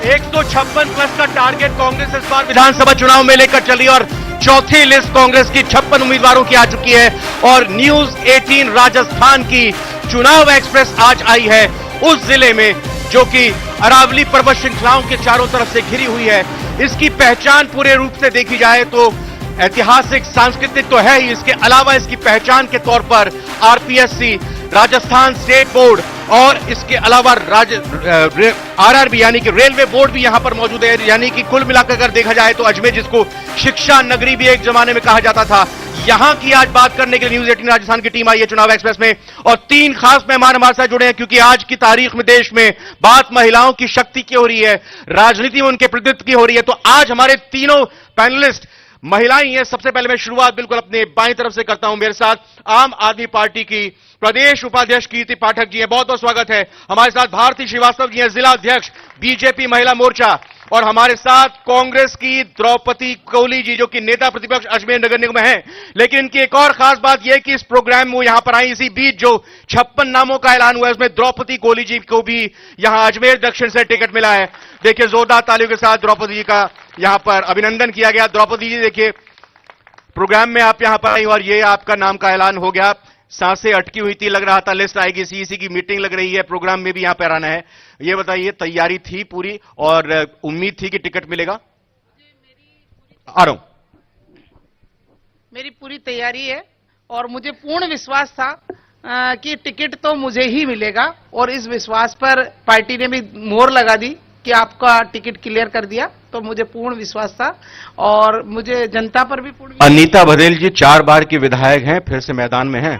156 plus का target Congress इस बार विधानसभा चुनाव में लेकर चली और चौथी लिस्ट कांग्रेस की 56 उम्मीदवारों की आ चुकी है और न्यूज 18 राजस्थान की चुनाव एक्सप्रेस आज आई है उस जिले में जो कि अरावली पर्वत श्रृंखलाओं के चारों तरफ से घिरी हुई है। इसकी पहचान पूरे रूप से देखी जाए तो ऐतिहासिक सांस्कृतिक तो है ही, इसके अलावा इसकी पहचान के तौर पर आरपीएससी, राजस्थान स्टेट बोर्ड और इसके अलावा आरआरबी यानी कि रेलवे बोर्ड भी यहां पर मौजूद है। यानी कि कुल मिलाकर अगर देखा जाए तो अजमेर, जिसको शिक्षा नगरी भी एक जमाने में कहा जाता था, यहां की आज बात करने के लिए न्यूज 18 राजस्थान की टीम आई है चुनाव एक्सप्रेस में और 3 खास मेहमान हमारे साथ जुड़े हैं क्योंकि आज की तारीख में देश में बात महिलाओं की शक्ति की हो रही है, राजनीति में उनके प्रतिनिधित्व की हो रही है। तो आज हमारे तीनों पैनलिस्ट महिलाएं हैं। सबसे पहले मैं शुरुआत बिल्कुल अपने बाईं तरफ से करता हूं। मेरे साथ आम आदमी पार्टी की प्रदेश उपाध्यक्ष कीर्ति पाठक जी हैं, बहुत बहुत स्वागत है। हमारे साथ भारती श्रीवास्तव जी हैं, जिला अध्यक्ष बीजेपी महिला मोर्चा, और हमारे साथ कांग्रेस की द्रौपदी कोहली जी जो कि नेता प्रतिपक्ष अजमेर नगर निगम है। लेकिन इनकी एक और खास बात यह कि इस प्रोग्राम में यहां पर आई इसी बीच जो 56 नामों का ऐलान हुआ है उसमें द्रौपदी कोहली जी को भी यहां अजमेर दक्षिण से टिकट मिला है। देखिए जोरदार तालियों के साथ द्रौपदी जी का यहां पर अभिनंदन किया गया। द्रौपदी जी देखिए प्रोग्राम में आप यहां पर आई और ये आपका नाम का ऐलान हो गया। सांसें अटकी हुई थी, लग रहा था लिस्ट आएगी, सीईसी की मीटिंग लग रही है, प्रोग्राम में भी यहां पर आना है। ये बताइए तैयारी थी पूरी और उम्मीद थी कि टिकट मिलेगा? आ रहा हूं। मेरी पूरी तैयारी है और मुझे पूर्ण विश्वास था कि टिकट तो मुझे ही मिलेगा और इस विश्वास पर पार्टी ने भी मोहर लगा दी कि आपका टिकट क्लियर कर दिया, तो मुझे पूर्ण विश्वास था और मुझे जनता पर भी पूर्ण। अनीता बघेल जी 4 बार की विधायक हैं, फिर से मैदान में हैं।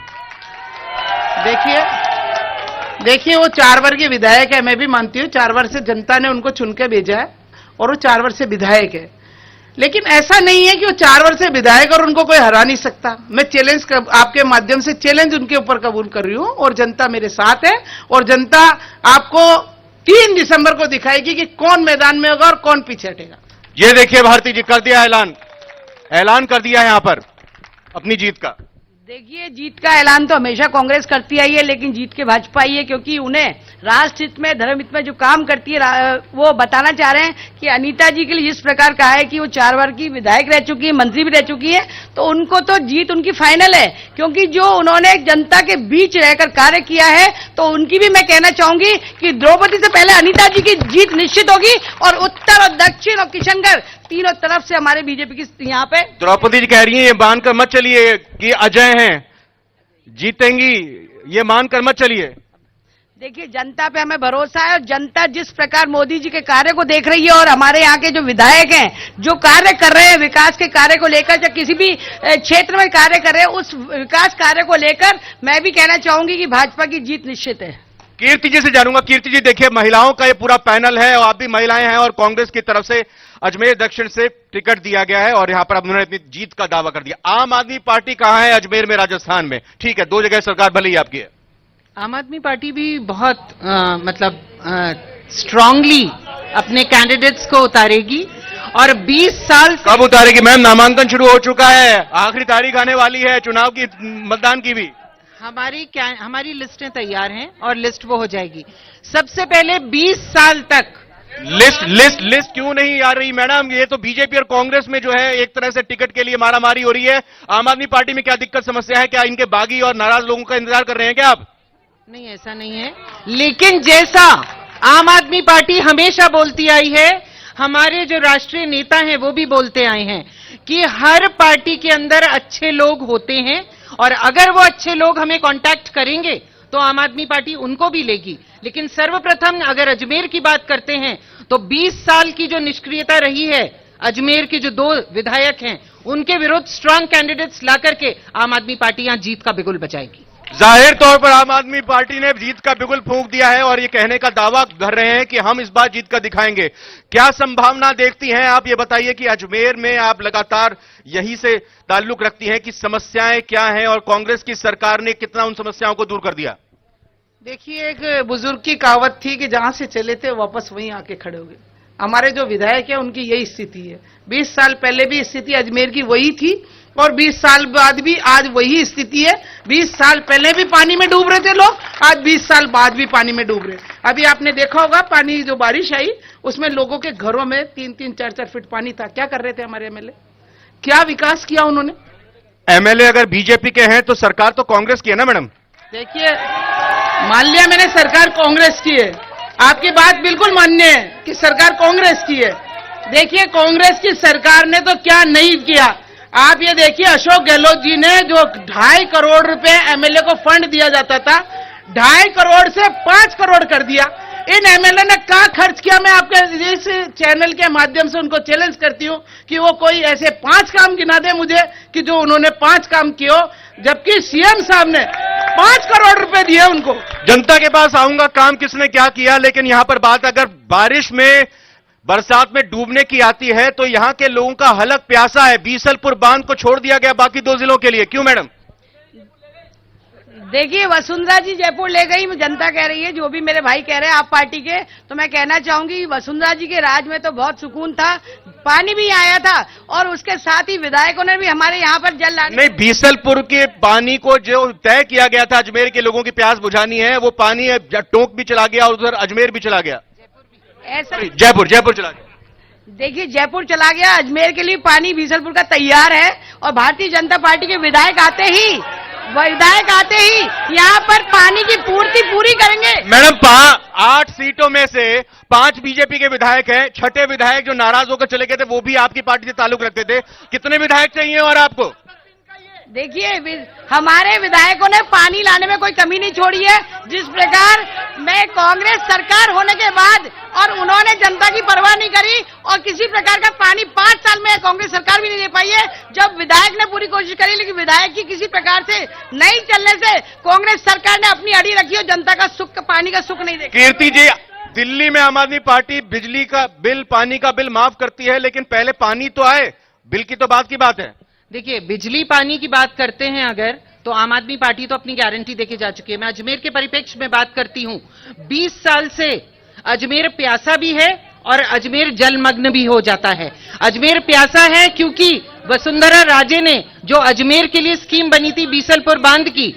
देखिए वो 4 बार के विधायक है, मैं भी मानती हूँ 4 बार से जनता ने उनको चुन के भेजा है और वो 4 बार से विधायक है। लेकिन ऐसा नहीं है कि वो 4 बार से विधायक और उनको कोई हरा नहीं सकता। मैं चैलेंज आपके माध्यम से चैलेंज उनके ऊपर कबूल कर रही हूँ और जनता मेरे साथ है और जनता आपको 3 दिसंबर को दिखाएगी कि कौन मैदान में होगा और कौन पीछे हटेगा। ये देखिए भारती जी कर दिया ऐलान कर दिया है यहां पर अपनी जीत का। देखिए जीत का ऐलान तो हमेशा कांग्रेस करती आई है, लेकिन जीत के भाजपा आई है क्योंकि उन्हें राष्ट्र हित में, धर्म हित में जो काम करती है वो बताना चाह रहे हैं कि अनीता जी के लिए जिस प्रकार कहा है कि वो 4 बार की विधायक रह चुकी है, मंत्री भी रह चुकी है, तो उनको तो जीत उनकी फाइनल है क्योंकि जो उन्होंने जनता के बीच रहकर कार्य किया है। तो उनकी भी मैं कहना चाहूंगी कि द्रौपदी से पहले अनीता जी की जीत निश्चित होगी और उत्तर और दक्षिण और किशनगढ़ तीनों तरफ से हमारे बीजेपी की यहाँ पे। द्रौपदी जी कह रही हैं ये मानकर मत चलिए कि अजय हैं, जीतेंगी, ये मानकर मत चलिए। देखिए जनता पे हमें भरोसा है और जनता जिस प्रकार मोदी जी के कार्य को देख रही है और हमारे यहाँ के जो विधायक हैं जो कार्य कर रहे हैं विकास के कार्य को लेकर, जब किसी भी क्षेत्र में कार्य कर रहे हैं उस विकास कार्य को लेकर मैं भी कहना चाहूंगी कि भाजपा की जीत निश्चित है। कीर्ति जी से जानूंगा। कीर्ति जी देखिए महिलाओं का ये पूरा पैनल है और आप भी महिलाएं हैं और कांग्रेस की तरफ से अजमेर दक्षिण से टिकट दिया गया है और यहां पर अब उन्होंने अपनी जीत का दावा कर दिया। आम आदमी पार्टी कहां है अजमेर में, राजस्थान में? ठीक है 2 जगह सरकार भले ही आपकी है। आम आदमी पार्टी भी बहुत स्ट्रांगली अपने कैंडिडेट्स को उतारेगी और 20 साल कब उतारेगी मैम? नामांकन शुरू हो चुका है, आखिरी तारीख आने वाली है चुनाव की, मतदान की भी। हमारी लिस्टें तैयार हैं और लिस्ट वो हो जाएगी। सबसे पहले 20 साल तक लिस्ट क्यों नहीं आ रही मैडम? ये तो बीजेपी और कांग्रेस में जो है एक तरह से टिकट के लिए मारामारी हो रही है। आम आदमी पार्टी में क्या दिक्कत समस्या है? क्या इनके बागी और नाराज लोगों का इंतजार कर रहे हैं क्या आप? नहीं, ऐसा नहीं है। लेकिन जैसा आम आदमी पार्टी हमेशा बोलती आई है, हमारे जो राष्ट्रीय नेता हैं वो भी बोलते आए हैं कि हर पार्टी के अंदर अच्छे लोग होते हैं और अगर वो अच्छे लोग हमें कांटेक्ट करेंगे तो आम आदमी पार्टी उनको भी लेगी। लेकिन सर्वप्रथम अगर अजमेर की बात करते हैं तो 20 साल की जो निष्क्रियता रही है, अजमेर के जो 2 विधायक हैं उनके विरुद्ध स्ट्रांग कैंडिडेट्स ला करके आम आदमी पार्टी यहां जीत का बिगुल बजाएगी। जाहिर तौर पर आम आदमी पार्टी ने जीत का बिगुल फूंक दिया है और ये कहने का दावा कर रहे हैं कि हम इस बार जीत कर दिखाएंगे। क्या संभावना देखती हैं आप? ये बताइए कि अजमेर में आप लगातार यहीं से ताल्लुक रखती हैं कि समस्याएं क्या हैं और कांग्रेस की सरकार ने कितना उन समस्याओं को दूर कर दिया? देखिए एक बुजुर्ग की कहावत थी कि जहां से चले थे वापस वहीं आके खड़े हो गए। हमारे जो विधायक है उनकी यही स्थिति है। 20 साल पहले भी स्थिति अजमेर की वही थी और 20 साल बाद भी आज वही स्थिति है। 20 साल पहले भी पानी में डूब रहे थे लोग, आज 20 साल बाद भी पानी में डूब रहे। अभी आपने देखा होगा पानी जो बारिश आई उसमें लोगों के घरों में 3-3, 4-4 फीट पानी था। क्या कर रहे थे हमारे एमएलए? क्या विकास किया उन्होंने? एमएलए अगर बीजेपी के हैं तो सरकार तो कांग्रेस की है ना मैडम? देखिए, मान लिया मैंने सरकार कांग्रेस की है, आपकी बात बिल्कुल मान्य है कि सरकार कांग्रेस की है। देखिए, कांग्रेस की सरकार ने तो क्या नहीं किया। आप ये देखिए, अशोक गहलोत जी ने जो 2.5 करोड़ रुपए एमएलए को फंड दिया जाता था, 2.5 करोड़ से 5 करोड़ कर दिया। इन एमएलए ने कहाँ खर्च किया? मैं आपके इस चैनल के माध्यम से उनको चैलेंज करती हूँ कि वो कोई ऐसे 5 काम गिना दे मुझे कि जो उन्होंने 5 काम किए हो, जबकि सीएम साहब ने 5 करोड़ रुपए दिए उनको। जनता के पास आऊंगा काम किसने क्या किया, लेकिन यहां पर बात अगर बारिश में बरसात में डूबने की आती है तो यहां के लोगों का हलक प्यासा है। बीसलपुर बांध को छोड़ दिया गया बाकी 2 जिलों के लिए, क्यों मैडम? देखिए, वसुंधरा जी जयपुर ले गई, जनता कह रही है, जो भी मेरे भाई कह रहे हैं आप पार्टी के, तो मैं कहना चाहूंगी वसुंधरा जी के राज में तो बहुत सुकून था, पानी भी आया था और उसके साथ ही विधायकों ने भी हमारे यहाँ पर जल लाने। नहीं, बीसलपुर के पानी को जो तय किया गया था अजमेर के लोगों की प्यास बुझानी है, वो पानी टोंक भी चला गया और उधर अजमेर भी चला गया। ऐसा जयपुर चला गया। देखिए, जयपुर चला गया, अजमेर के लिए पानी बीसलपुर का तैयार है और भारतीय जनता पार्टी के विधायक आते ही यहाँ पर पानी की पूर्ति पूरी करेंगे। मैडम, 8 सीटों में से 5 बीजेपी के विधायक हैं। 6ठे विधायक जो नाराज होकर चले गए थे वो भी आपकी पार्टी से ताल्लुक रखते थे। कितने विधायक चाहिए और आपको? देखिए, हमारे विधायकों ने पानी लाने में कोई कमी नहीं छोड़ी है। जिस प्रकार मैं कांग्रेस सरकार होने के बाद और उन्होंने जनता की परवाह नहीं करी और किसी प्रकार का पानी 5 साल में कांग्रेस सरकार भी नहीं दे पाई है। जब विधायक ने पूरी कोशिश करी लेकिन विधायक की किसी प्रकार से नहीं चलने से कांग्रेस सरकार ने अपनी अड़ी रखी और जनता का सुख, पानी का सुख नहीं देखा। कीर्ति जी, दिल्ली में आम आदमी पार्टी बिजली का बिल, पानी का बिल माफ करती है, लेकिन पहले पानी तो आए, बिल की तो बात की बात है। देखिए, बिजली पानी की बात करते हैं अगर, तो आम आदमी पार्टी तो अपनी गारंटी देके जा चुकी है। मैं अजमेर के परिप्रेक्ष्य में बात करती हूं, 20 साल से अजमेर प्यासा भी है और अजमेर जलमग्न भी हो जाता है। अजमेर प्यासा है क्योंकि वसुंधरा राजे ने जो अजमेर के लिए स्कीम बनी थी बीसलपुर बांध की,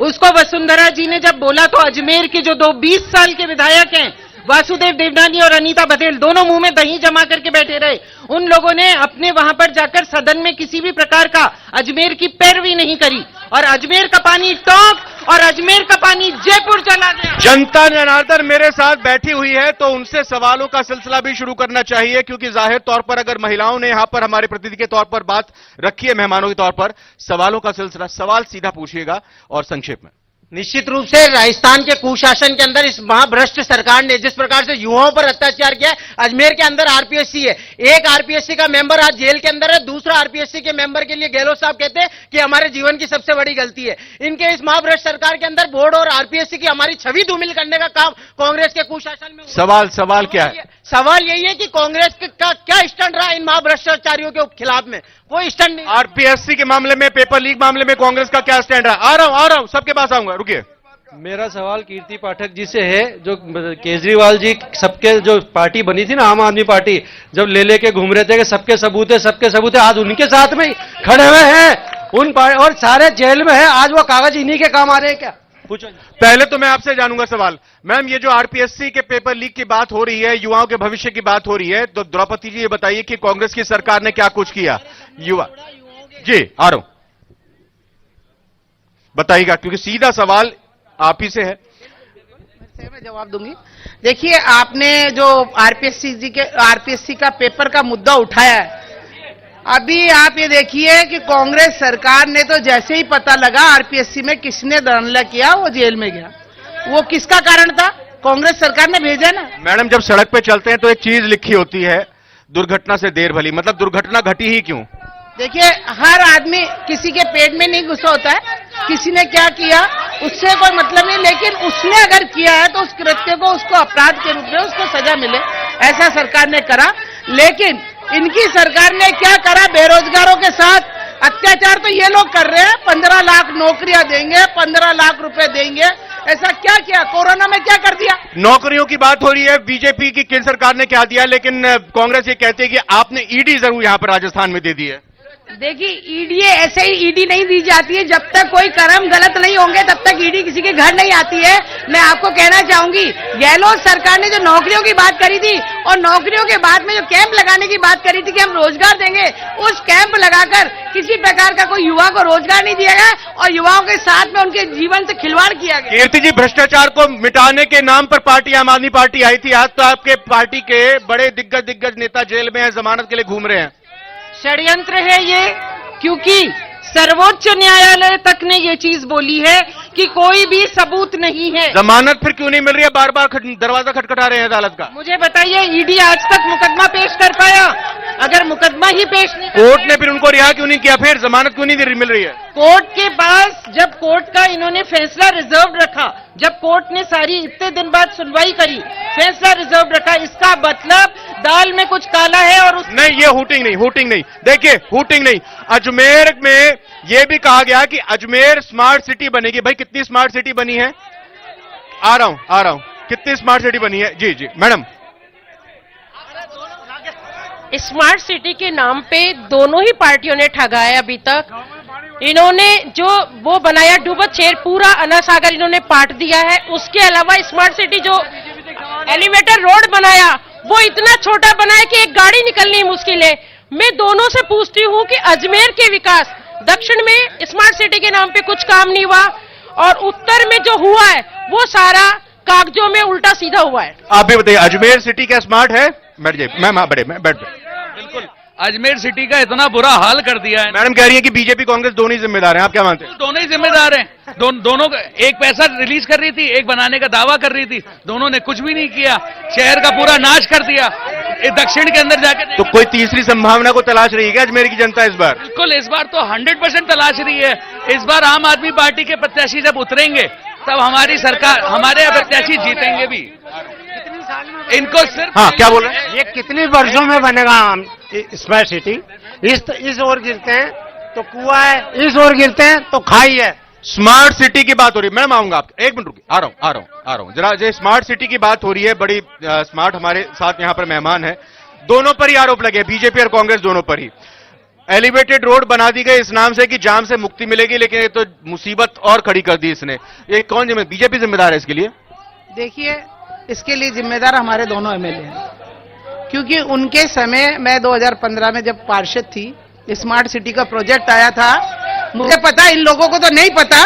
उसको वसुंधरा जी ने जब बोला तो अजमेर के जो 20 साल के विधायक हैं, वासुदेव देवनानी और अनीता बघेल, दोनों मुंह में दही जमा करके बैठे रहे। उन लोगों ने अपने वहां पर जाकर सदन में किसी भी प्रकार का अजमेर की पैरवी नहीं करी और अजमेर का पानी टोंक और अजमेर का पानी जयपुर चला गया। जनता जनार्दन मेरे साथ बैठी हुई है तो उनसे सवालों का सिलसिला भी शुरू करना चाहिए, क्योंकि जाहिर तौर पर अगर महिलाओं ने यहां पर हमारे प्रतिनिधि के तौर पर बात रखी है, मेहमानों के तौर पर सवालों का सिलसिला, सवाल सीधा पूछिएगा और संक्षेप में। निश्चित रूप से राजस्थान के कुशासन के अंदर इस महाभ्रष्ट सरकार ने जिस प्रकार से युवाओं पर अत्याचार किया है, अजमेर के अंदर आरपीएससी है, एक आरपीएससी का मेंबर आज जेल के अंदर है, दूसरा आरपीएससी के मेंबर के लिए गहलोत साहब कहते हैं कि हमारे जीवन की सबसे बड़ी गलती है। इनके इस महाभ्रष्ट सरकार के अंदर बोर्ड और आरपीएससी की हमारी छवि धूमिल करने का काम कांग्रेस के कुशासन में। सवाल क्या है? सवाल यही है कि कांग्रेस का क्या स्टैंड रहा इन महाभ्रष्टाचारियों के खिलाफ में? कोई स्टैंड नहीं। आरपीएससी के मामले में, पेपर लीक मामले में कांग्रेस का क्या स्टैंड रहा? आ रहा हूं, सबके पास आऊंगा, रुकिए। मेरा सवाल कीर्ति पाठक जी से है। जो केजरीवाल जी सबके जो पार्टी बनी थी ना, आम आदमी पार्टी, जब ले लेके घूम रहे थे कि सबके सबूत है, आज उनके साथ में ही खड़े हुए हैं उन और सारे जेल में है, आज वो कागज इन्हीं के काम आ रहे हैं क्या? पूछो। पहले तो मैं आपसे जानूंगा सवाल, मैम, ये जो आरपीएससी के पेपर लीक की बात हो रही है, युवाओं के भविष्य की बात हो रही है, तो द्रौपदी जी ये बताइए कि कांग्रेस की सरकार ने क्या कुछ किया युवा जी? आ रहा हूं, बताइएगा, क्योंकि सीधा सवाल आप ही से है। मैं जवाब दूंगी। देखिए, आपने जो आरपीएससी का पेपर का मुद्दा उठाया है, अभी आप ये देखिए कि कांग्रेस सरकार ने तो जैसे ही पता लगा आरपीएससी में किसने धड़ल्ला किया, वो जेल में गया। वो किसका कारण था? कांग्रेस सरकार ने भेजा ना। मैडम, जब सड़क पे चलते हैं तो एक चीज लिखी होती है, दुर्घटना से देर भली, मतलब दुर्घटना घटी ही क्यों? देखिए, हर आदमी किसी के पेट में नहीं घुसा होता है, किसी ने क्या किया उससे कोई मतलब नहीं, लेकिन उसने अगर किया है तो उस कृत्य को उसको अपराध के रूप में उसको सजा मिले, ऐसा सरकार ने करा। लेकिन इनकी सरकार ने क्या करा? बेरोजगारों के साथ अत्याचार तो ये लोग कर रहे हैं, 15 लाख नौकरियां देंगे, 15 लाख रुपए देंगे, ऐसा क्या किया? कोरोना में क्या कर दिया? नौकरियों की बात हो रही है, बीजेपी की केंद्र सरकार ने क्या दिया, लेकिन कांग्रेस ये कहती है कि आपने ईडी जरूर यहां पर राजस्थान में दे दी है। देखिए ईडी ऐसे ही ईडी नहीं दी जाती है, जब तक कोई कर्म गलत नहीं होंगे तब तक ईडी किसी के घर नहीं आती है। मैं आपको कहना चाहूंगी गहलोत सरकार ने जो नौकरियों की बात करी थी और नौकरियों के बाद में जो कैंप लगाने की बात करी थी कि हम रोजगार देंगे, उस कैंप लगाकर किसी प्रकार का कोई युवा को रोजगार नहीं दिया गया और युवाओं के साथ में उनके जीवन से खिलवाड़ किया गया। कीर्ति जी, भ्रष्टाचार को मिटाने के नाम पर पार्टी आम आदमी पार्टी आई थी, आज तो आपके पार्टी के बड़े दिग्गज नेता जेल में हैं, जमानत के लिए घूम रहे हैं। षड्यंत्र है ये, क्योंकि सर्वोच्च न्यायालय तक ने ये चीज बोली है कि कोई भी सबूत नहीं है। जमानत फिर क्यों नहीं मिल रही है? बार बार दरवाजा खटखटा रहे हैं अदालत का। मुझे बताइए, ईडी आज तक मुकदमा पेश कर पाया? अगर मुकदमा ही पेश नहीं कर कोर्ट ने फिर उनको रिहा क्यों नहीं किया? फिर जमानत क्यों नहीं मिल रही है? कोर्ट के पास जब कोर्ट का इन्होंने फैसला रिजर्व रखा, जब कोर्ट ने सारी इतने दिन बाद सुनवाई करी, फैसला रिजर्व रखा, इसका मतलब दाल में कुछ काला है। और नहीं, ये हुटिंग नहीं देखिए, हुटिंग नहीं। अजमेर में ये भी कहा गया कि अजमेर स्मार्ट सिटी बनेगी। भाई कितनी स्मार्ट सिटी बनी है? आ रहा हूं। कितनी स्मार्ट सिटी बनी है? जी मैडम। स्मार्ट सिटी के नाम पे दोनों ही पार्टियों ने ठगा है अभी तक। इन्होंने जो वो बनाया डूबत शहर, पूरा अन्ना सागर इन्होंने पाट दिया है। उसके अलावा स्मार्ट सिटी जो एलिवेटर रोड बनाया वो इतना छोटा बनाया कि एक गाड़ी निकलनी मुश्किल है। मैं दोनों से पूछती हूं कि अजमेर के विकास, दक्षिण में स्मार्ट सिटी के नाम पे कुछ काम नहीं हुआ और उत्तर में जो हुआ है वो सारा कागजों में उल्टा सीधा हुआ है। आप भी बताइए, अजमेर सिटी क्या स्मार्ट है? बैठ जाइए मैम, बैठ। बिल्कुल, अजमेर सिटी का इतना बुरा हाल कर दिया है। मैडम कह रही है कि बीजेपी कांग्रेस दोनों ही जिम्मेदार हैं, आप क्या मानते हैं? दोनों ही जिम्मेदार हैं। दोनों एक पैसा रिलीज कर रही थी, एक बनाने का दावा कर रही थी, दोनों ने कुछ भी नहीं किया, शहर का पूरा नाश कर दिया। दक्षिण के अंदर जाकर तो कोई तीसरी संभावना को तलाश रही है क्या अजमेर की जनता इस बार? बिल्कुल, इस बार तो 100% तलाश रही है। इस बार आम आदमी पार्टी के प्रत्याशी जब उतरेंगे तब हमारी सरकार, हमारे प्रत्याशी जीतेंगे भी। इनको सिर्फ हाँ, क्या बोल रहे हैं? ये कितने वर्षों में बनेगा स्मार्ट सिटी? इस ओर गिरते हैं तो कुआं है, इस ओर गिरते हैं तो खाई है। स्मार्ट सिटी की बात हो रही है। मैडम आऊंगा, आप एक मिनट रुकिए, आ रहा हूं जरा। जो स्मार्ट सिटी की बात हो रही है, बड़ी स्मार्ट हमारे साथ यहां पर मेहमान है। दोनों पर ही आरोप लगे, बीजेपी और कांग्रेस दोनों पर ही। एलिवेटेड रोड बना दी गई इस नाम से कि जाम से मुक्ति मिलेगी, लेकिन ये तो मुसीबत और खड़ी कर दी इसने। ये कौन बीजेपी जिम्मेदार है इसके लिए? देखिए, इसके लिए जिम्मेदार हमारे दोनों एमएलए हैं, क्योंकि उनके समय मैं 2015 में जब पार्षद थी, स्मार्ट सिटी का प्रोजेक्ट आया था। मुझे पता, इन लोगों को तो नहीं पता,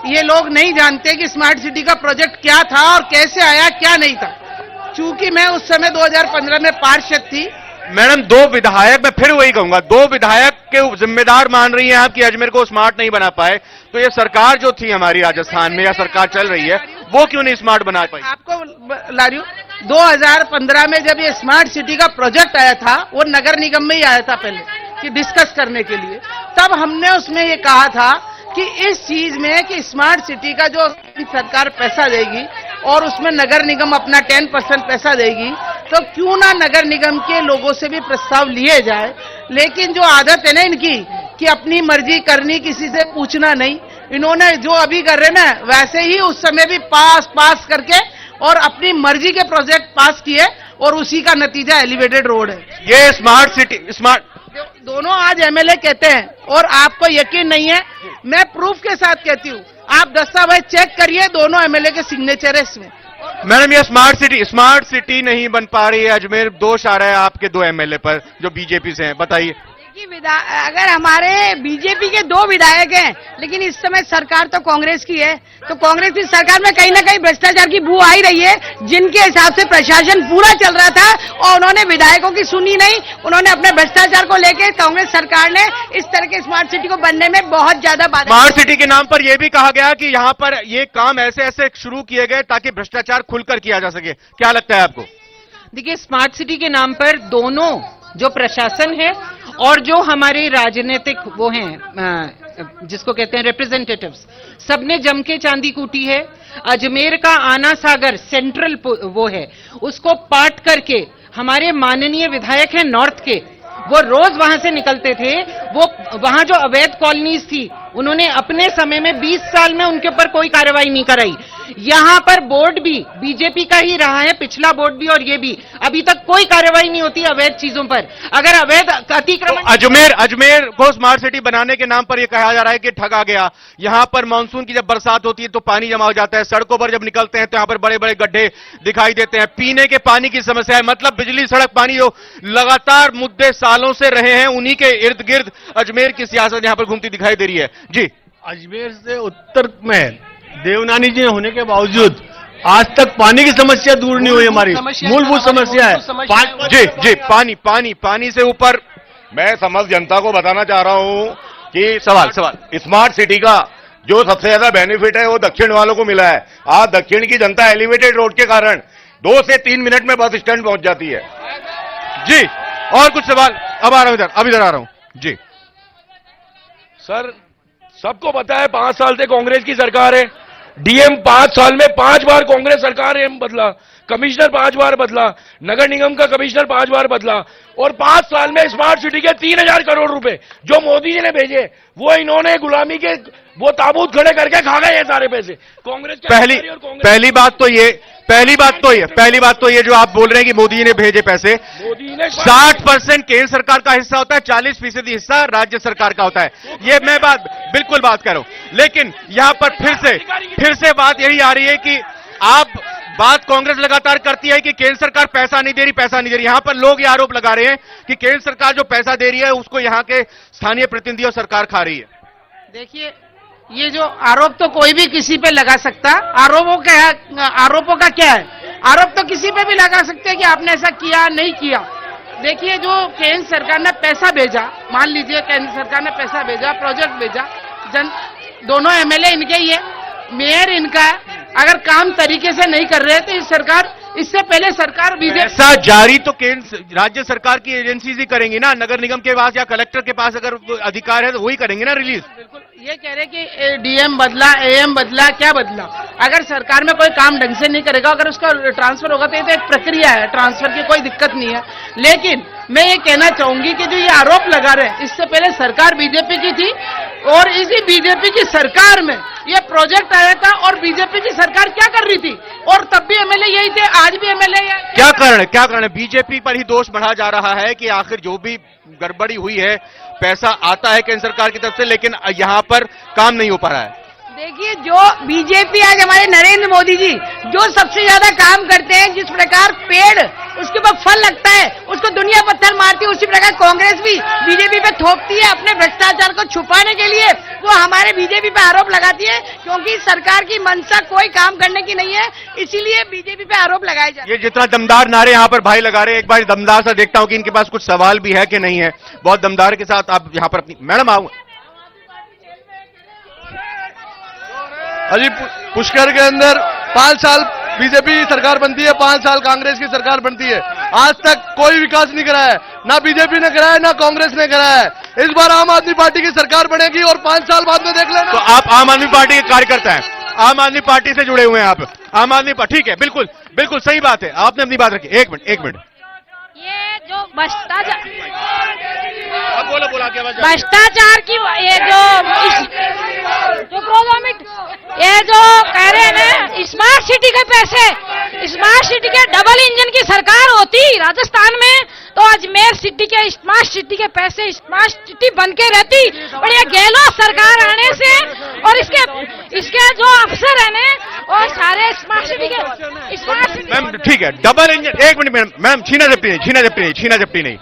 ये लोग नहीं जानते कि स्मार्ट सिटी का प्रोजेक्ट क्या था और कैसे आया, क्या नहीं था। चूंकि मैं उस समय 2015 में पार्षद थी। मैडम, दो विधायक, मैं फिर वही कहूंगा, दो विधायक के जिम्मेदार मान रही हैं आप कि अजमेर को स्मार्ट नहीं बना पाए, तो ये सरकार जो थी हमारी राजस्थान में, या सरकार चल रही है, वो क्यों नहीं स्मार्ट बना पाई? आपको ला रही हूं, 2015 में जब ये स्मार्ट सिटी का प्रोजेक्ट आया था, वो नगर निगम में ही आया था पहले कि डिस्कस करने के लिए। तब हमने उसमें ये कहा था कि इस चीज में कि स्मार्ट सिटी का जो सरकार पैसा देगी और उसमें नगर निगम अपना 10% पैसा देगी, तो क्यों ना नगर निगम के लोगों से भी प्रस्ताव लिए जाए। लेकिन जो आदत है ना इनकी कि अपनी मर्जी करनी, किसी से पूछना नहीं, इन्होंने जो अभी कर रहे ना वैसे ही उस समय भी पास करके और अपनी मर्जी के प्रोजेक्ट पास किए और उसी का नतीजा एलिवेटेड रोड है। ये स्मार्ट सिटी, दोनों आज एमएलए कहते हैं और आपको यकीन नहीं है, मैं प्रूफ के साथ कहती हूँ, आप दस्तावेज चेक करिए, दोनों एमएलए के सिग्नेचर है इसमें। मैडम, ये स्मार्ट सिटी नहीं बन पा रही है अजमेर, दोष आ रहा है आपके दो एमएलए पर जो बीजेपी से हैं, बताइए। अगर हमारे बीजेपी के 2 विधायक हैं, लेकिन इस समय सरकार तो कांग्रेस की है, तो कांग्रेस की सरकार में कहीं ना कहीं भ्रष्टाचार की बू आ ही रही है, जिनके हिसाब से प्रशासन पूरा चल रहा था और उन्होंने विधायकों की सुनी नहीं। उन्होंने अपने भ्रष्टाचार को लेकर कांग्रेस सरकार ने इस तरह के स्मार्ट सिटी को बनने में बहुत ज्यादा बाधा। स्मार्ट सिटी के नाम पर यह भी कहा गया कि यहाँ पर ये काम ऐसे शुरू किए गए ताकि भ्रष्टाचार खुलकर किया जा सके, क्या लगता है आपको? देखिए, स्मार्ट सिटी के नाम पर दोनों जो प्रशासन है और जो हमारे राजनीतिक वो हैं, जिसको कहते हैं रिप्रेजेंटेटिव्स, सबने जम के चांदी कूटी है। अजमेर का आना सागर सेंट्रल वो है, उसको पाट करके हमारे माननीय विधायक हैं नॉर्थ के, वो रोज वहां से निकलते थे। वो वहां जो अवैध कॉलोनीज थी, उन्होंने अपने समय में 20 साल में उनके ऊपर कोई कार्रवाई नहीं कराई। यहाँ पर बोर्ड भी बीजेपी का ही रहा है, पिछला बोर्ड भी और ये भी। अभी तक कोई कार्रवाई नहीं होती अवैध चीजों पर। अगर अवैध अतिक्रमण अजमेर को स्मार्ट सिटी बनाने के नाम पर यह कहा जा रहा है कि ठगा गया। यहां पर मानसून की जब बरसात होती है तो पानी जमा हो जाता है, सड़कों पर जब निकलते हैं तो यहां पर बड़े बड़े गड्ढे दिखाई देते हैं, पीने के पानी की समस्या है। मतलब बिजली, सड़क, पानी जो लगातार मुद्दे सालों से रहे हैं, उन्हीं के इर्द गिर्द अजमेर की सियासत यहां पर घूमती दिखाई दे रही है। जी, अजमेर से उत्तर में देवनानी जी होने के बावजूद आज तक पानी की समस्या दूर नहीं हुई। हमारी मूलभूत समस्या है जी, पानी से ऊपर। मैं समस्त जनता को बताना चाह रहा हूं कि सवाल स्मार्ट सिटी का जो सबसे ज्यादा बेनिफिट है वो दक्षिण वालों को मिला है। आज दक्षिण की जनता एलिवेटेड रोड के कारण 2 से 3 मिनट में बस स्टैंड पहुंच जाती है। जी, और कुछ सवाल? अब आ रहा हूं अब इधर आ रहा हूं। जी सर, सबको पता है 5 साल से कांग्रेस की सरकार है। डीएम 5 साल में 5 बार कांग्रेस सरकार एम बदला, कमिश्नर 5 बार बदला, नगर निगम का कमिश्नर 5 बार बदला, और 5 साल में स्मार्ट सिटी के 3000 करोड़ रुपए जो मोदी जी ने भेजे वो इन्होंने गुलामी के वो ताबूत खड़े करके खा गए ये सारे पैसे। कांग्रेस पहली बात तो ये जो आप बोल रहे हैं कि मोदी जी ने भेजे पैसे, 60% केंद्र सरकार का हिस्सा होता है, 40% हिस्सा राज्य सरकार का होता है। ये मैं बिल्कुल बात कर रहा हूं। लेकिन यहां पर फिर से बात यही आ रही है कि बात कांग्रेस लगातार करती है कि केंद्र सरकार पैसा नहीं दे रही। यहां पर लोग ये आरोप लगा रहे हैं कि केंद्र सरकार जो पैसा दे रही है उसको यहां के स्थानीय प्रतिनिधि और सरकार खा रही है। देखिए, ये जो आरोप तो कोई भी किसी पे लगा सकता। आरोपों का क्या है? आरोप तो किसी पे भी लगा सकते हैं कि आपने ऐसा किया नहीं किया। देखिए, जो केंद्र सरकार ने पैसा भेजा, मान लीजिए केंद्र सरकार ने पैसा भेजा, प्रोजेक्ट भेजा, दोनों एमएलए इनके ही है, मेयर इनका है। अगर काम तरीके से नहीं कर रहे तो इससे पहले सरकार बीजेपी ऐसा जारी तो राज्य सरकार की एजेंसी ही करेंगी ना, नगर निगम के पास या कलेक्टर के पास अगर अधिकार है तो वही करेंगे ना रिलीज। बिल्कुल, ये कह रहे कि डीएम बदला, एएम बदला, क्या बदला? अगर सरकार में कोई काम ढंग से नहीं करेगा, अगर उसका ट्रांसफर होगा तो ये तो एक प्रक्रिया है, ट्रांसफर की कोई दिक्कत नहीं है। लेकिन मैं ये कहना चाहूंगी कि जो ये आरोप लगा रहे हैं, इससे पहले सरकार बीजेपी की थी और इसी बीजेपी की सरकार में ये प्रोजेक्ट आया था और बीजेपी की सरकार क्या कर रही थी? और तब भी एमएलए यही थे, आज भी एमएलए है। क्या कारण है? बीजेपी पर ही दोष बढ़ा जा रहा है कि आखिर जो भी गड़बड़ी हुई है, पैसा आता है केंद्र सरकार की तरफ से लेकिन यहां पर काम नहीं हो पा रहा है। देखिए, जो बीजेपी आज हमारे नरेंद्र मोदी जी जो सबसे ज्यादा काम करते हैं, जिस प्रकार पेड़ उसके ऊपर फल लगता है उसको दुनिया पत्थर मारती है, उसी प्रकार कांग्रेस भी बीजेपी पे थोपती है अपने भ्रष्टाचार को छुपाने के लिए। वो हमारे बीजेपी पे आरोप लगाती है क्योंकि सरकार की मंशा कोई काम करने की नहीं है, इसीलिए बीजेपी पे आरोप लगाए जाते हैं। ये जितना दमदार नारे यहाँ पर भाई लगा रहे हैं, एक बार दमदार सा देखता हूँ कि इनके पास कुछ सवाल भी है कि नहीं है। बहुत दमदार के साथ आप यहाँ पर अपनी मैडम आओ। अजी, पुष्कर के अंदर 5 साल बीजेपी की सरकार बनती है, 5 साल कांग्रेस की सरकार बनती है। आज तक कोई विकास नहीं करा है, ना बीजेपी ने कराया ना कांग्रेस ने कराया है। इस बार आम आदमी पार्टी की सरकार बनेगी और 5 साल बाद में देख लेना। तो आप आम आदमी पार्टी के कार्यकर्ता हैं, आम आदमी पार्टी से जुड़े हुए हैं आप, आम आदमी पार्टी, ठीक है, बिल्कुल सही बात है, आपने अपनी बात रखी। एक मिनट ये जो भ्रष्टाचार बोला क्या भ्रष्टाचार की ये जो गवर्नमेंट ये जो कह रहे हैं ना स्मार्ट सिटी के पैसे, स्मार्ट सिटी के डबल इंजन की सरकार होती राजस्थान में तो अजमेर सिटी के स्मार्ट सिटी के पैसे स्मार्ट सिटी बन के रहती। और ये गहलोत सरकार आने से और इसके जो अफसर है ना वो सारे स्मार्ट सिटी के मैम, ठीक है, डबल इंजन। एक मिनट मैम, छीना झपटी नहीं।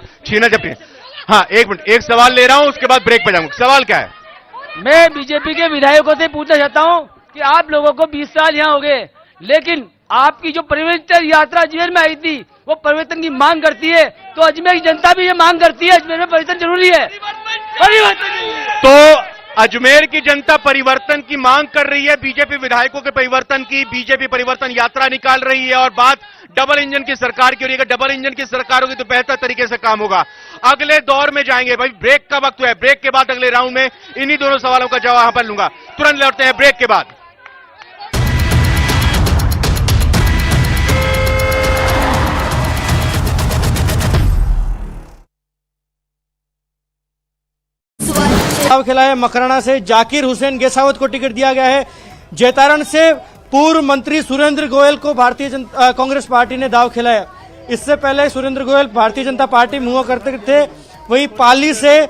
हाँ, एक मिनट, एक सवाल ले रहा हूँ, उसके बाद ब्रेक पे जाऊंगा। सवाल क्या है? मैं बीजेपी के विधायकों से पूछना चाहता हूं कि आप लोगों को 20 साल यहाँ हो गए, लेकिन आपकी जो परिवर्तन यात्रा अजमेर में आई थी वो परिवर्तन की मांग करती है, तो अजमेर की जनता भी ये मांग करती है अजमेर में परिवर्तन जरूरी है। तो अजमेर की जनता परिवर्तन की मांग कर रही है, बीजेपी विधायकों के परिवर्तन की, बीजेपी परिवर्तन यात्रा निकाल रही है और बात डबल इंजन की सरकार की हो रही है। डबल इंजन की सरकार होगी तो बेहतर तरीके से काम होगा। अगले दौर में जाएंगे भाई, ब्रेक का वक्त है, ब्रेक के बाद अगले राउंड में इन्हीं दोनों सवालों का जवाब यहां पर लूंगा। तुरंत लौटते हैं ब्रेक के बाद। खिला है मकराना से जाकिर हुसैन गेसावत को टिकट दिया गया है, जैतारण से पूर्व मंत्री सुरेंद्र गोयल को कांग्रेस पार्टी ने दाव खिलाया। इससे पहले सुरेंद्र गोयल भारतीय जनता पार्टी में हुआ करते थे। वहीं पाली से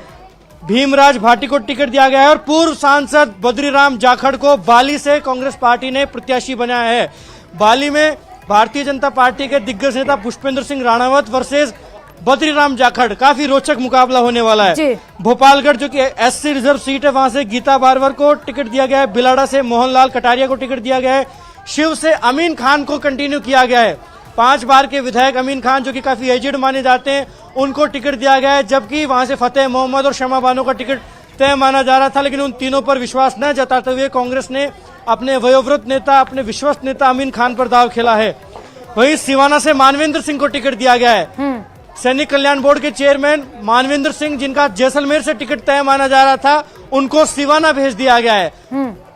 भीमराज भाटी को टिकट दिया गया है और पूर्व सांसद बद्रीराम जाखड़ को बाली से कांग्रेस पार्टी ने प्रत्याशी बनाया है। बाली में भारतीय जनता पार्टी के दिग्गज नेता पुष्पेंद्र सिंह राणावत वर्सेस बद्रीराम जाखड़, काफी रोचक मुकाबला होने वाला है। भोपालगढ़ जो कि एससी रिजर्व सीट है, वहां से गीता बारवर को टिकट दिया गया है। बिलाड़ा से मोहनलाल कटारिया को टिकट दिया गया है। शिव से अमीन खान को कंटिन्यू किया गया है। 5 बार के विधायक अमीन खान जो कि काफी एजेड माने जाते हैं, उनको टिकट दिया गया है। जबकि वहां से फतेह मोहम्मद और शमा बानो का टिकट तय माना जा रहा था, लेकिन उन तीनों पर विश्वास न जताते हुए कांग्रेस ने अपने वयोवृद्ध नेता, अपने विश्वस्त नेता अमीन खान पर दाव खेला है। वहीं सिवाना से मानवेंद्र सिंह को टिकट दिया गया है। सैनिक कल्याण बोर्ड के चेयरमैन मानवेंद्र सिंह, जिनका जैसलमेर से टिकट तय माना जा रहा था, उनको सिवाना भेज दिया गया है।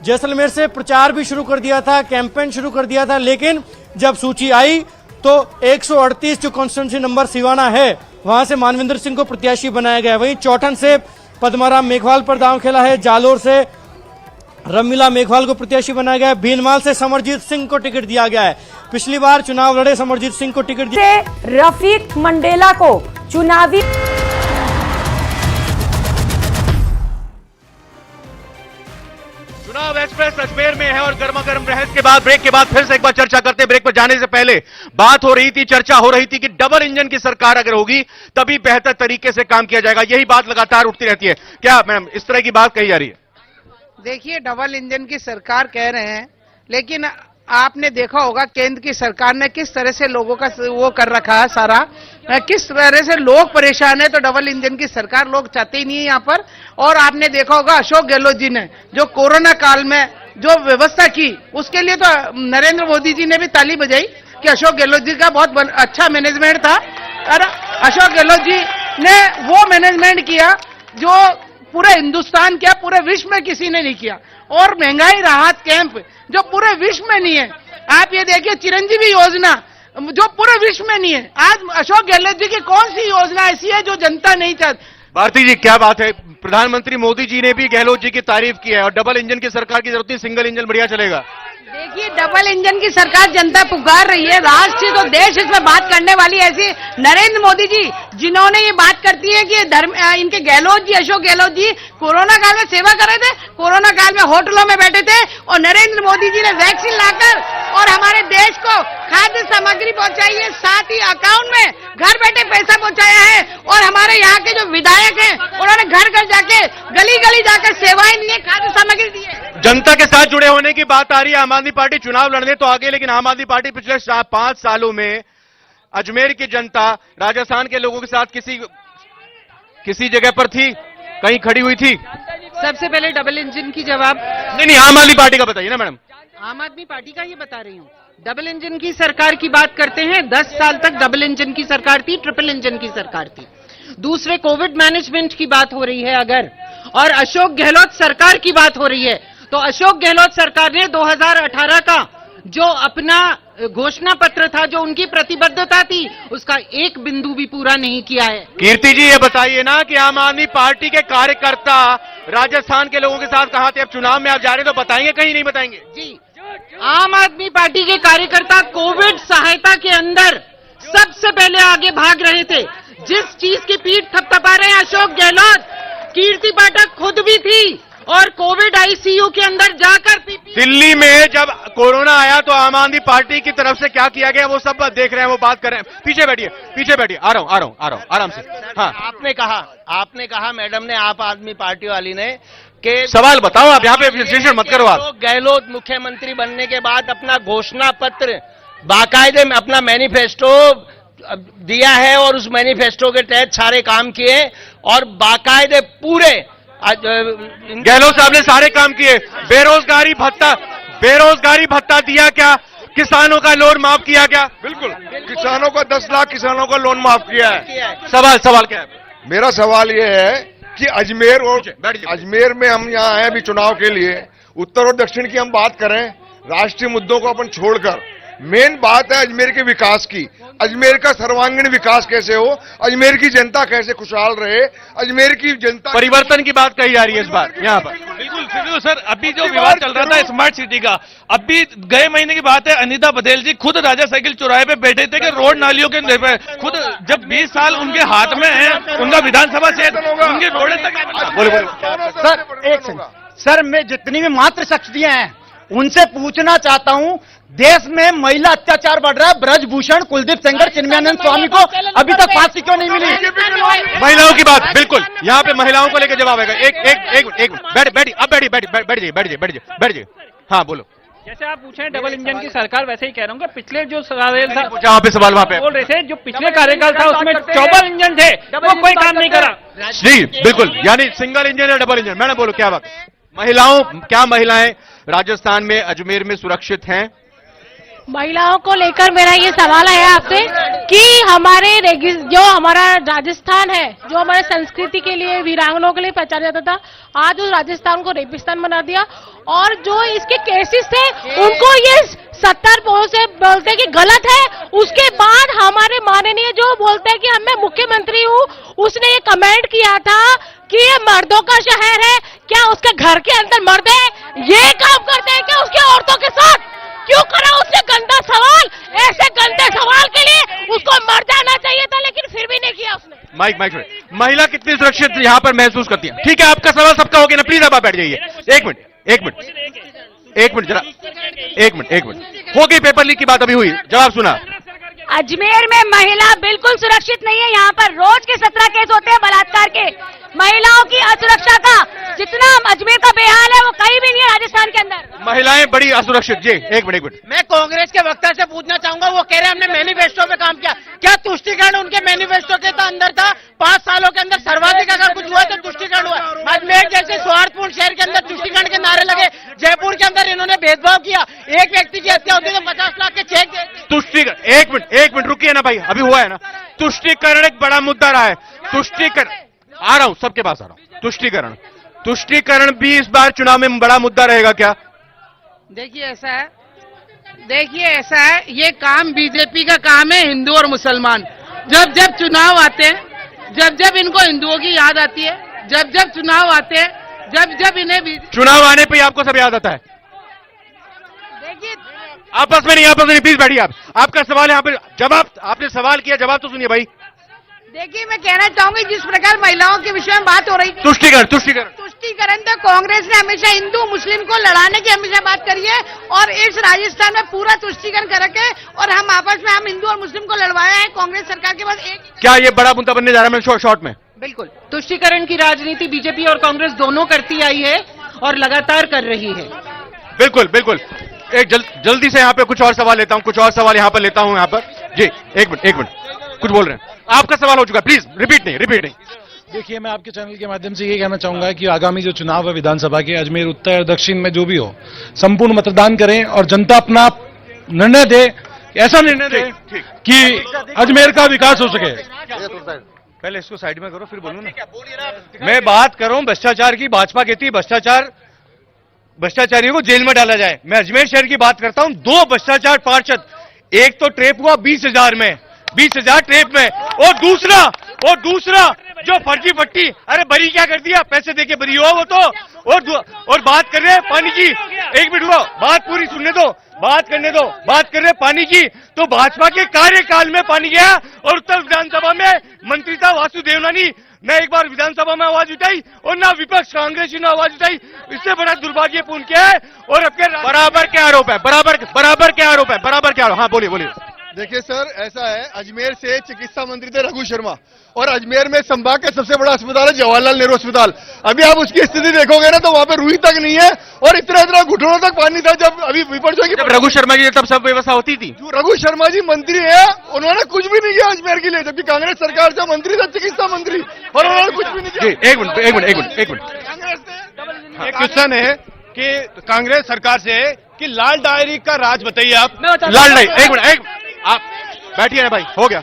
जैसलमेर से प्रचार भी शुरू कर दिया था, कैंपेन शुरू कर दिया था, लेकिन जब सूची आई तो 138 जो कॉन्स्टिट्यूंसी नंबर सिवाना है, वहां से मानवेंद्र सिंह को प्रत्याशी बनाया गया है। वहीं चौठन से पद्माराम मेघवाल पर दांव खेला है। जालोर से रमीला मेघवाल को प्रत्याशी बनाया गया है। भीनमाल से समरजीत सिंह को टिकट दिया गया है। पिछली बार चुनाव लड़े समरजीत सिंह को टिकट दिया। रफीक मंडेला को चुनावी चुनाव एक्सप्रेस अजमेर में है और गर्मा गर्म बहस के बाद, ब्रेक के बाद फिर से एक बार चर्चा करते हैं। ब्रेक पर जाने से पहले बात हो रही थी, चर्चा हो रही थी कि डबल इंजन की सरकार अगर होगी तभी बेहतर तरीके से काम किया जाएगा। यही बात लगातार उठती रहती है। क्या मैडम इस तरह की बात कही जा रही है? देखिए, डबल इंजन की सरकार कह रहे हैं, लेकिन आपने देखा होगा केंद्र की सरकार ने किस तरह से लोगों का वो कर रखा है सारा, किस तरह से लोग परेशान है। तो डबल इंजन की सरकार लोग चाहते ही नहीं है यहाँ पर। और आपने देखा होगा अशोक गहलोत जी ने जो कोरोना काल में जो व्यवस्था की, उसके लिए तो नरेंद्र मोदी जी ने भी ताली बजाई कि अशोक गहलोत जी का बहुत अच्छा मैनेजमेंट था। और अशोक गहलोत जी ने वो मैनेजमेंट किया जो पूरे हिंदुस्तान किया, पूरे विश्व में किसी ने नहीं किया। और महंगाई राहत कैंप जो पूरे विश्व में नहीं है। आप ये देखिए, चिरंजीवी योजना जो पूरे विश्व में नहीं है। आज अशोक गहलोत जी की कौन सी योजना ऐसी है जो जनता नहीं चाहती? भारती जी, क्या बात है, प्रधानमंत्री मोदी जी ने भी गहलोत जी की तारीफ की है और डबल इंजन की सरकार की जरूरत नहीं, सिंगल इंजन बढ़िया चलेगा। देखिए, डबल इंजन की सरकार जनता पुकार रही है। राष्ट्र तो देश इसमें बात करने वाली ऐसी नरेंद्र मोदी जी, जिन्होंने ये बात करती है कि इनके गहलोत जी, अशोक गहलोत जी कोरोना काल में सेवा कर रहे थे, कोरोना काल में होटलों में बैठे थे और नरेंद्र मोदी जी ने वैक्सीन लाकर और हमारे देश को खाद्य सामग्री पहुंचाई है, साथ ही अकाउंट में घर बैठे पैसा पहुंचाया है। और हमारे यहाँ के जो विधायक हैं, उन्होंने घर घर जाके, गली गली जाकर सेवाएं दी है, खाद्य सामग्री दी है। जनता के साथ जुड़े होने की बात आ रही है। आम आदमी पार्टी चुनाव लड़ने तो आगे, लेकिन आम आदमी पार्टी पिछले 5 सालों में अजमेर की जनता, राजस्थान के लोगों के साथ किसी जगह पर थी, कहीं खड़ी हुई थी? सबसे पहले डबल इंजन की जवाब नहीं, आम आदमी पार्टी का बताइए ना मैडम। आम आदमी पार्टी का ये बता रही हूँ। डबल इंजन की सरकार की बात करते हैं, 10 साल तक डबल इंजन की सरकार थी, ट्रिपल इंजन की सरकार थी। दूसरे कोविड मैनेजमेंट की बात हो रही है अगर, और अशोक गहलोत सरकार की बात हो रही है, तो अशोक गहलोत सरकार ने 2018 का जो अपना घोषणा पत्र था, जो उनकी प्रतिबद्धता थी, उसका एक बिंदु भी पूरा नहीं किया है। कीर्ति जी, ये बताइए ना कि आम आदमी पार्टी के कार्यकर्ता राजस्थान के लोगों के साथ कहां थे? अब चुनाव में आप जा रहे हैं तो बताएंगे, कहीं नहीं बताएंगे? जी, आम आदमी पार्टी के कार्यकर्ता कोविड सहायता के अंदर सबसे पहले आगे भाग रहे थे। जिस चीज की पीठ थपथपा रहे हैं अशोक गहलोत, कीर्ति पाठक खुद भी थी और कोविड आईसीयू के अंदर जाकर दिल्ली में जब कोरोना आया तो आम आदमी पार्टी की तरफ से क्या किया गया वो सब देख रहे हैं, वो बात कर रहे हैं। पीछे बैठिए, आ रहा हूं आराम से। हाँ, आपने कहा मैडम ने, आप आदमी पार्टी वाली ने, कि सवाल बताओ आप, यहाँ पे विश्लेषण मत करो आप। गहलोत मुख्यमंत्री बनने के बाद अपना घोषणा पत्र बाकायदे में अपना मैनिफेस्टो दिया है और उस मैनिफेस्टो के तहत सारे काम किए और बाकायदे पूरे गहलोत साहब ने सारे काम किए। बेरोजगारी भत्ता दिया क्या? किसानों का लोन माफ किया क्या? बिल्कुल, किसानों का 10 लाख किसानों का लोन माफ किया है। सवाल क्या है? मेरा सवाल ये है कि अजमेर में हम यहाँ आए अभी चुनाव के लिए, उत्तर और दक्षिण की हम बात करें, राष्ट्रीय मुद्दों को अपन छोड़कर मेन बात है अजमेर के विकास की। अजमेर का सर्वांगीण विकास कैसे हो, अजमेर की जनता कैसे खुशहाल रहे, अजमेर की जनता परिवर्तन की बात कही जा रही है इस बार यहाँ पर। बिल्कुल सर, अभी जो विवाद चल रहा था स्मार्ट सिटी का, अभी गए महीने की बात है, अनीता पटेल जी खुद राजा साइकिल चौराहे पे बैठे थे कि रोड नालियों के खुद जब 20 साल उनके हाथ में है, उनका विधानसभा क्षेत्र, उनके रोड तक। बोले सर एक सेकंड सर, मैं जितनी भी मात्र शख्सियां हैं उनसे पूछना चाहता हूं, देश में महिला अत्याचार बढ़ रहा है। ब्रजभूषण, कुलदीप सेंगर, चिन्मयानंद स्वामी को अभी तक फांसी क्यों नहीं मिली? महिलाओं की बात, बिल्कुल यहाँ पे महिलाओं को लेकर जवाब आएगा। एक बैठ जाइए। हाँ बोलो। जैसे आप पूछे डबल इंजन की सरकार, वैसे ही कह रहा हूँ कि पिछले जो कार्यकाल था, जहाँ पे सवाल वहाँ पे बोल रहे थे, जो पिछले कार्यकाल था उसमें डबल इंजन थे, वो कोई काम नहीं करा। जी बिल्कुल, यानी सिंगल इंजन या डबल इंजन। मैडम बोलो क्या बात। क्या महिलाएं राजस्थान में, अजमेर में सुरक्षित हैं? महिलाओं को लेकर मेरा ये सवाल है आपसे कि हमारे जो हमारा राजस्थान है, जो हमारे संस्कृति के लिए, वीरांगनाओं के लिए पहचाना जाता था, आज उस राजस्थान को रेगिस्तान बना दिया। और जो इसके केसेस थे उनको ये 70 से बोलते कि गलत है। उसके बाद हमारे माननीय जो बोलते हैं कि मैं मुख्यमंत्री हूँ, उसने ये कमेंट किया था कि ये मर्दों का शहर है। क्या उसके घर के अंदर मर्द है? ये काम करते हैं क्या उसके औरतों के साथ? क्यों करा उसने गंदा सवाल? ऐसे गंदे सवाल के लिए उसको मर जाना चाहिए था, लेकिन फिर भी नहीं किया उसने। माइक महिला कितनी सुरक्षित यहाँ पर महसूस करती है? ठीक है, आपका सवाल सबका हो गया ना, प्लीज आप बैठ जाइए। एक मिनट हो गई, पेपर लीक की बात अभी हुई, जवाब सुना। अजमेर में महिला बिल्कुल सुरक्षित नहीं है। यहाँ पर रोज के 17 केस होते हैं बलात्कार के। महिलाओं की असुरक्षा का जितना अजमेर का बेहाल है वो कहीं भी नहीं है राजस्थान के अंदर। महिलाएं बड़ी असुरक्षित। जी एक मिनट मैं कांग्रेस के वक्ता से पूछना चाहूंगा, वो कह रहे हैं हमने मैनिफेस्टो पे काम किया, क्या तुष्टिकरण उनके मैनिफेस्टो के तो अंदर था? 5 सालों के अंदर सर्वाधिक अगर कुछ हुआ तो तुष्टिकरण हुआ। अजमेर जैसे स्वार्थपूर्ण शहर के अंदर तुष्टिकरण के नारे लगे। जयपुर के अंदर इन्होंने भेदभाव किया, एक व्यक्ति की हत्या होती है तो 50 लाख के चेक देते। तुष्टिकरण, एक मिनट रुकिए ना भाई, अभी हुआ है ना। तुष्टिकरण एक बड़ा मुद्दा रहा है। तुष्टिकरण, आ रहा हूं, सबके पास आ रहा हूं। तुष्टिकरण भी इस बार चुनाव में बड़ा मुद्दा रहेगा क्या? देखिए ऐसा है, ये काम बीजेपी का काम है। हिंदू और मुसलमान जब जब चुनाव आते हैं, जब इनको हिंदुओं की याद आती है, जब चुनाव आते हैं, जब इन्हें चुनाव आने पे आपको सब याद आता है। देखिए आपस में नहीं, प्लीज बैठिए। आपका सवाल यहाँ पे जवाब, आपने सवाल किया, जवाब तो सुनिए भाई। देखिए मैं कहना चाहूंगी, जिस प्रकार महिलाओं के विषय में बात हो रही थी, तुष्टिकरण तो कांग्रेस ने हमेशा हिंदू मुस्लिम को लड़ाने की हमेशा बात करी है, और इस राजस्थान में पूरा तुष्टिकरण करके और हम आपस में, हम हिंदू और मुस्लिम को लड़वाया है। कांग्रेस सरकार के पास एक, क्या ये बड़ा मुद्दा बनने जा रहा है? शॉर्ट में बिल्कुल, तुष्टिकरण की राजनीति बीजेपी और कांग्रेस दोनों करती आई है और लगातार कर रही है। बिल्कुल। एक जल्दी से यहाँ पे कुछ और सवाल लेता हूँ, कुछ और सवाल यहाँ पर लेता हूँ। यहाँ पर जी एक मिनट कुछ बोल रहे हैं, आपका सवाल हो चुका, प्लीज रिपीट नहीं। देखिए, मैं आपके चैनल के माध्यम से ये कहना चाहूंगा कि आगामी जो चुनाव है विधानसभा के, अजमेर उत्तर और दक्षिण में जो भी हो, संपूर्ण मतदान करें और जनता अपना निर्णय दे, ऐसा निर्णय दे कि अजमेर का विकास हो सके। पहले इसको साइड में करो, फिर बोलूं ना। मैं बात कर रहा हूं भ्रष्टाचार की। भाजपा कहती है भ्रष्टाचारियों को जेल में डाला जाए। मैं अजमेर शहर की बात करता हूं। 2 भ्रष्टाचार पार्षद, एक तो ट्रेप हुआ 20,000 में, 20,000 ट्रेप में, और दूसरा जो फर्जी पट्टी, अरे बरी क्या कर दिया, पैसे देके बरी हुआ वो तो। और बात कर रहे हैं पानी की, एक मिनट हुआ, बात पूरी सुनने दो, बात करने दो। बात कर रहे पानी की, तो भाजपा के कार्यकाल में पानी गया, और उत्तर विधानसभा में मंत्री था वासुदेवनानी, न एक बार विधानसभा में आवाज उठाई और ना विपक्ष कांग्रेसी ने आवाज उठाई। इससे बड़ा दुर्भाग्यपूर्ण क्या है? और अब बराबर क्या आरोप है? बराबर क्या आरोप है? हाँ बोलिए। देखिए सर, ऐसा है, अजमेर से चिकित्सा मंत्री थे रघु शर्मा, और अजमेर में संभाग का सबसे बड़ा अस्पताल है जवाहरलाल नेहरू अस्पताल। अभी आप उसकी स्थिति देखोगे ना तो वहां पे रुई तक नहीं है, और इतना घुटनों तक पानी था जब अभी विपक्षों की। रघु शर्मा जी तब सब व्यवस्था होती थी। जो रघु शर्मा जी मंत्री है, उन्होंने कुछ भी नहीं किया अजमेर के लिए, जबकि कांग्रेस सरकार से मंत्री था चिकित्सा मंत्री, और उन्होंने कुछ भी नहीं किया। एक मिनट एक क्वेश्चन है कि कांग्रेस सरकार से कि लाल डायरी का राज बताइए आप। लाल डायरी, एक मिनट आप बैठिए ना भाई, हो गया।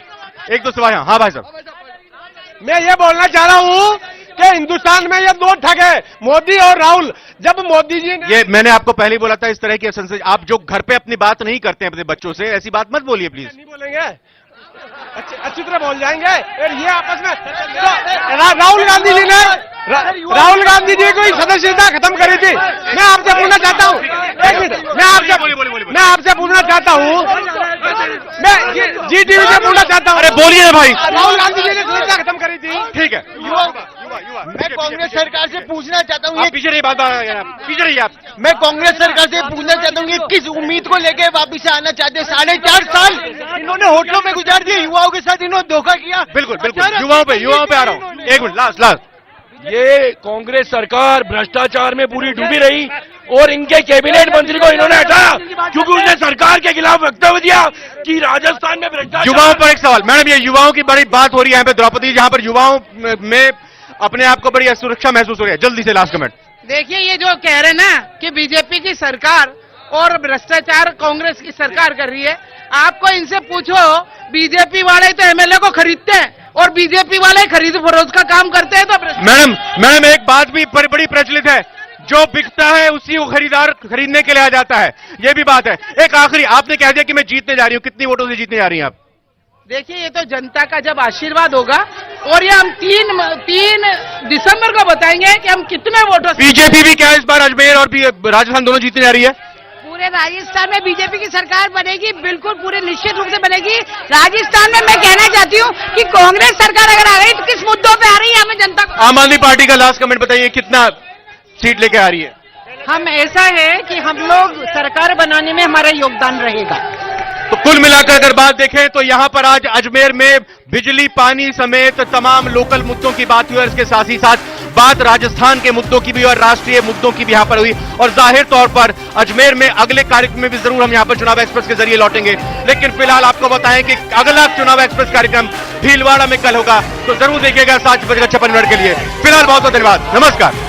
1-2 सवाल। हाँ भाई साहब, मैं ये बोलना चाह रहा हूँ कि हिंदुस्तान में ये दो ठग है, मोदी और राहुल। जब मोदी जी ने ये मैंने आपको पहले ही बोला था, इस तरह की संसद आप जो घर पे अपनी बात नहीं करते हैं अपने बच्चों से, ऐसी बात मत बोलिए प्लीज। नहीं बोलेंगे, अच्छी तरह बोल जाएंगे। ये आपस में राहुल गांधी जी ने राहुल गांधी जी को सदस्यता खत्म करी थी। मैं आपसे पूछना चाहता हूँ, एक मिनट, मैं आपसे पूछना चाहता हूँ, मैं जी टीवी से पूछना चाहता हूँ। अरे बोलिए ना भाई। राहुल गांधी जी ने सदस्यता खत्म करी थी। ठीक है, मैं कांग्रेस सरकार से पूछना चाहता हूँ, आप पीछे रहिए, पीछे रहिए आप। मैं कांग्रेस सरकार से पूछना चाहता हूँ, ये किस उम्मीद को लेके वापिस आना चाहते हैं? 4.5 साल इन्होंने होटलों में गुजार दिए, युवाओं के साथ इन्होंने धोखा किया। बिल्कुल बिल्कुल, युवाओं पे आ रहा हूँ, एक मिनट, लास्ट। ये कांग्रेस सरकार भ्रष्टाचार में पूरी डूबी रही और इनके कैबिनेट मंत्री को इन्होंने हटाया क्योंकि उसने सरकार के खिलाफ वक्तव्य दिया कि राजस्थान में भ्रष्टाचार। युवाओं पर एक सवाल मैडम, ये युवाओं की बड़ी बात हो रही है यहाँ पे द्रौपदी, जहाँ पर युवाओं में अपने आप को बड़ी असुरक्षा महसूस हो रही है। जल्दी से लास्ट कमेंट। देखिए, ये जो कह रहे ना कि बीजेपी की सरकार और भ्रष्टाचार कांग्रेस की सरकार कर रही है, आपको इनसे पूछो, बीजेपी वाले तो एमएलए को खरीदते हैं और बीजेपी वाले खरीद फरोख्त का काम करते हैं। तो मैडम एक बात भी बड़ी प्रचलित है, जो बिकता है उसी को खरीदार खरीदने के लिए आ जाता है, ये भी बात है। एक आखिरी, आपने कह दिया कि मैं जीतने जा रही हूँ, कितनी वोटों से जीतने जा रही हैं आप? देखिए, ये तो जनता का जब आशीर्वाद होगा और ये हम 3 दिसंबर को बताएंगे कि हम कितने वोटों से। बीजेपी भी क्या इस बार अजमेर और राजस्थान दोनों जीतने जा रही है? पूरे राजस्थान में बीजेपी की सरकार बनेगी, बिल्कुल पूरे निश्चित रूप से बनेगी। राजस्थान में मैं कहना चाहती हूँ कि कांग्रेस सरकार अगर आ रही तो किस मुद्दों पे आ रही है हमें जनता को। आम आदमी पार्टी का लास्ट कमेंट बताइए, कितना सीट लेके आ रही है? हम ऐसा है कि हम लोग सरकार बनाने में हमारा योगदान रहेगा। तो कुल मिलाकर अगर बात देखें तो यहां पर आज अजमेर में बिजली, पानी समेत तमाम लोकल मुद्दों की बात हुई और इसके साथ ही साथ बात राजस्थान के मुद्दों की भी और राष्ट्रीय मुद्दों की भी यहां पर हुई। और जाहिर तौर पर अजमेर में अगले कार्यक्रम में भी जरूर हम यहां पर चुनाव एक्सप्रेस के जरिए लौटेंगे, लेकिन फिलहाल आपको बताएं कि अगला चुनाव एक्सप्रेस कार्यक्रम भीलवाड़ा में कल होगा, तो जरूर देखिएगा 7:56 के लिए। फिलहाल बहुत बहुत धन्यवाद, नमस्कार।